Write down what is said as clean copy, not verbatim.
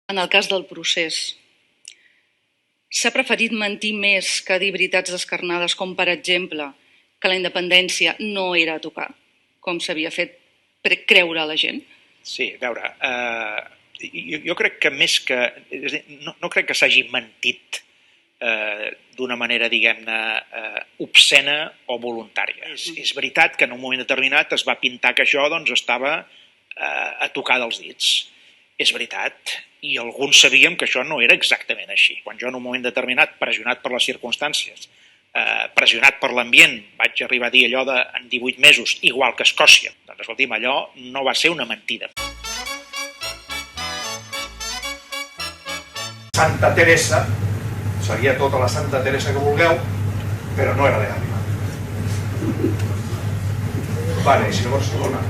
En el cas del procés, s'ha preferit mentir més que dir veritats descarnades, com per exemple que la independència no era a tocar, com s'havia fet creure a la gent? Sí, a veure, jo crec que més que... No crec que s'hagi mentit d'una manera, diguem-ne, obscena o voluntària. És veritat que en un moment determinat es va pintar que això estava a tocar dels dits. És veritat, i alguns sabíem que això no era exactament així. Quan jo en un moment determinat, pressionat per les circumstàncies, pressionat per l'ambient, vaig arribar a dir allò de en 18 mesos, igual que Escòcia. Doncs escolti'm, allò no va ser una mentida. Santa Teresa, seria tota la Santa Teresa que vulgueu, però no era de l'ànima. Va néixer a Barcelona.